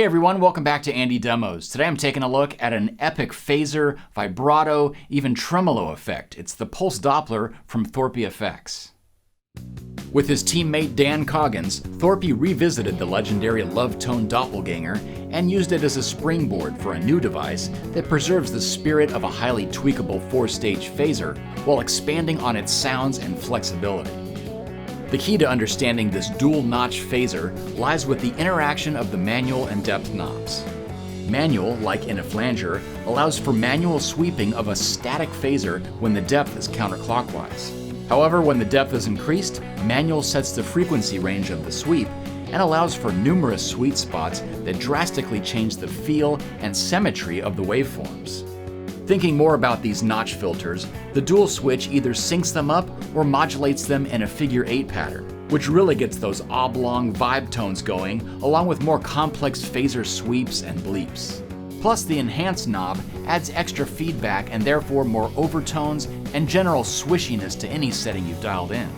everyone, welcome back to AndyDemos. Today I'm taking a look at an epic phaser, vibrato, even tremolo effect. It's the Pulse Doppler from ThorpyFX. With his teammate Dan Coggins, Thorpy revisited the legendary Lovetone Doppelganger and used it as a springboard for a new device that preserves the spirit of a highly tweakable 4-stage phaser while expanding on its sounds and flexibility. The key to understanding this dual-notch phaser lies with the interaction of the manual and depth knobs. Manual, like in a flanger, allows for manual sweeping of a static phaser when the depth is counterclockwise. However, when the depth is increased, manual sets the frequency range of the sweep and allows for numerous sweet spots that drastically change the feel and symmetry of the waveforms. Thinking more about these notch filters, the dual switch either syncs them up or modulates them in a figure 8 pattern, which really gets those oblong vibe tones going, along with more complex phaser sweeps and bleeps. Plus, the enhance knob adds extra feedback and therefore more overtones and general swishiness to any setting you've dialed in.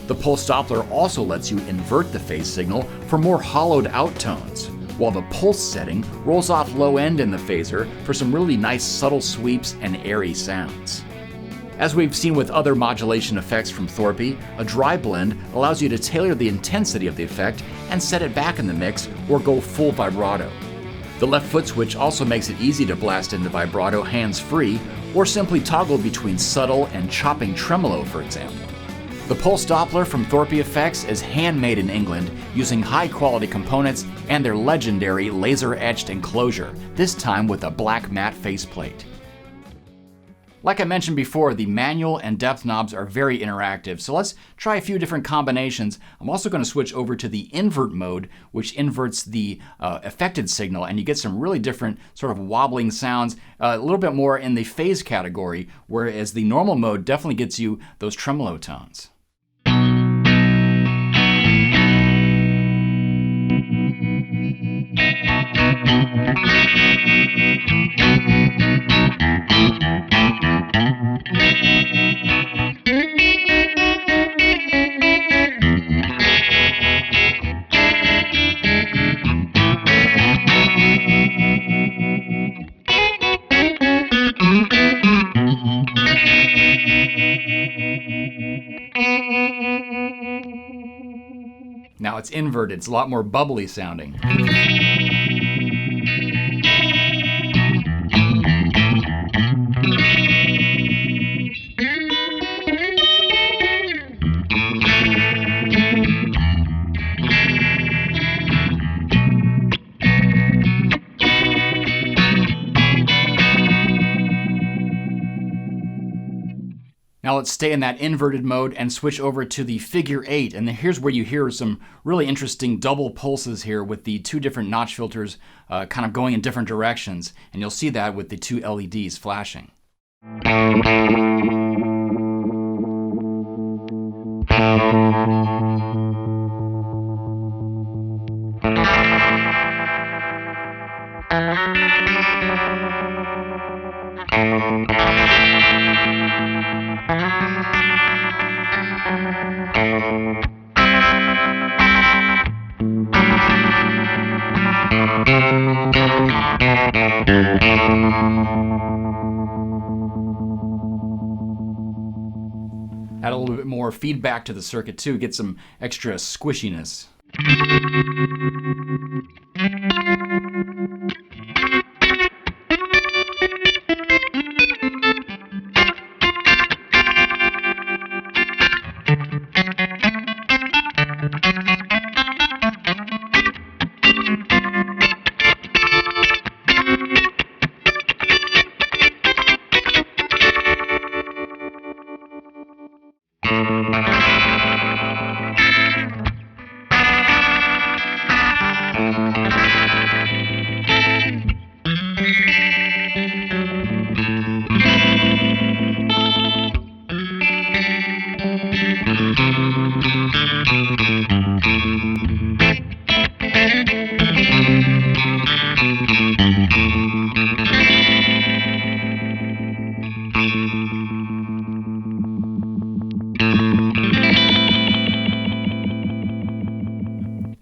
The Pulse Doppler also lets you invert the phase signal for more hollowed out tones, while the pulse setting rolls off low end in the phaser for some really nice subtle sweeps and airy sounds. As we've seen with other modulation effects from Thorpy, a dry blend allows you to tailor the intensity of the effect and set it back in the mix or go full vibrato. The left foot switch also makes it easy to blast into vibrato hands-free or simply toggle between subtle and chopping tremolo, for example. The Pulse Doppler from ThorpyFX is handmade in England using high-quality components and their legendary laser-etched enclosure, this time with a black matte faceplate. Like I mentioned before, the manual and depth knobs are very interactive, so let's try a few different combinations. I'm also going to switch over to the invert mode, which inverts the affected signal, and you get some really different sort of wobbling sounds, a little bit more in the phase category, whereas the normal mode definitely gets you those tremolo tones. Now it's inverted, it's a lot more bubbly sounding. Now let's stay in that inverted mode and switch over to the figure 8. And here's where you hear some really interesting double pulses here with the two different notch filters kind of going in different directions. And you'll see that with the two LEDs flashing. Add a little bit more feedback to the circuit too, get some extra squishiness.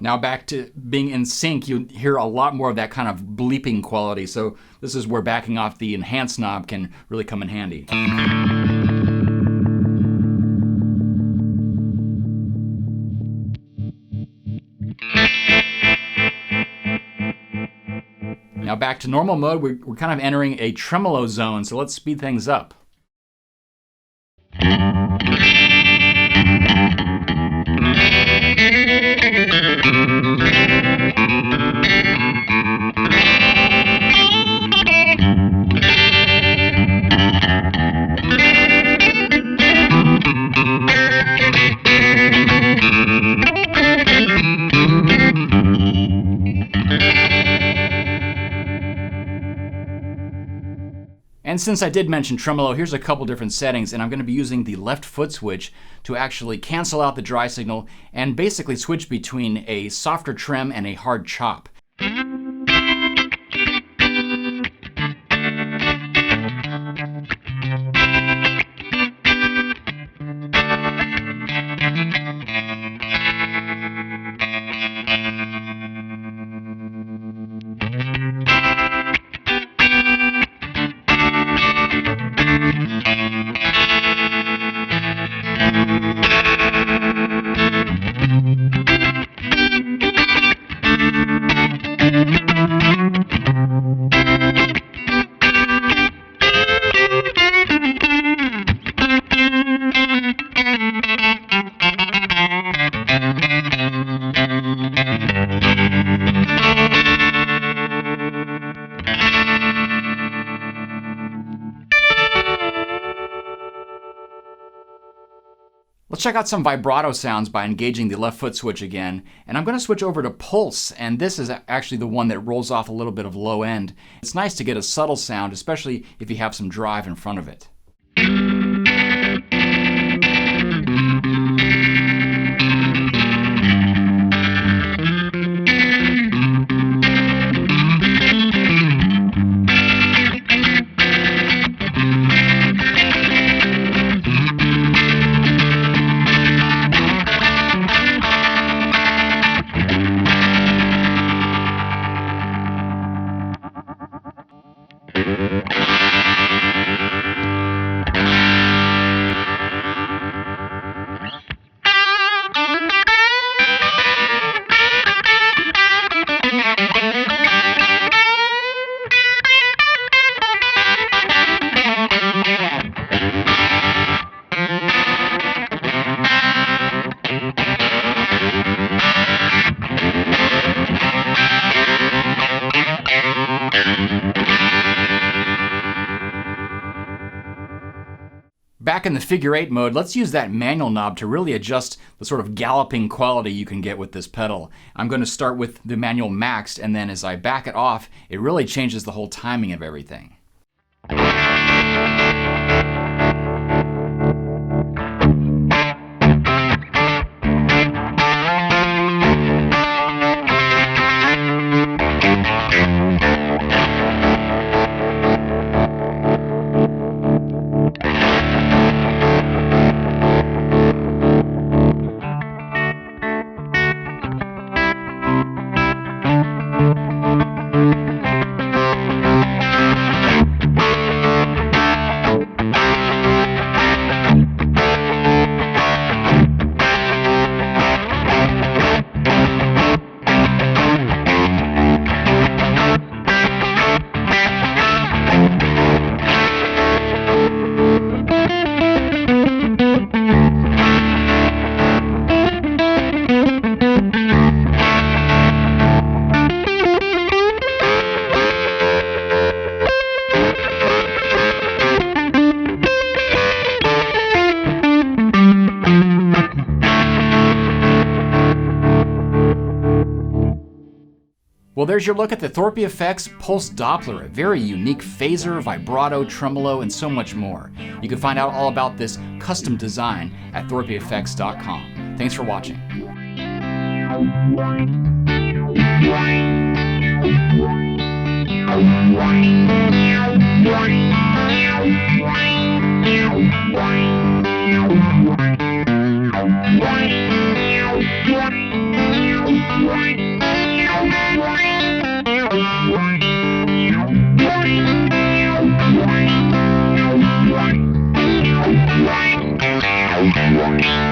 Now back to being in sync, you hear a lot more of that kind of bleeping quality. So this is where backing off the enhance knob can really come in handy. Now back to normal mode, we're kind of entering a tremolo zone, so let's speed things up. And since I did mention tremolo, here's a couple different settings, and I'm going to be using the left foot switch to actually cancel out the dry signal and basically switch between a softer trem and a hard chop. Let's check out some vibrato sounds by engaging the left foot switch again. And I'm going to switch over to Pulse, and this is actually the one that rolls off a little bit of low end. It's nice to get a subtle sound, especially if you have some drive in front of it. Back in the figure 8 mode, let's use that manual knob to really adjust the sort of galloping quality you can get with this pedal. I'm going to start with the manual maxed, and then as I back it off, it really changes the whole timing of everything. Well, there's your look at the ThorpyFX Pulse Doppler, a very unique phaser, vibrato, tremolo, and so much more. You can find out all about this custom design at ThorpyFX.com. Thanks for watching. Thorpy.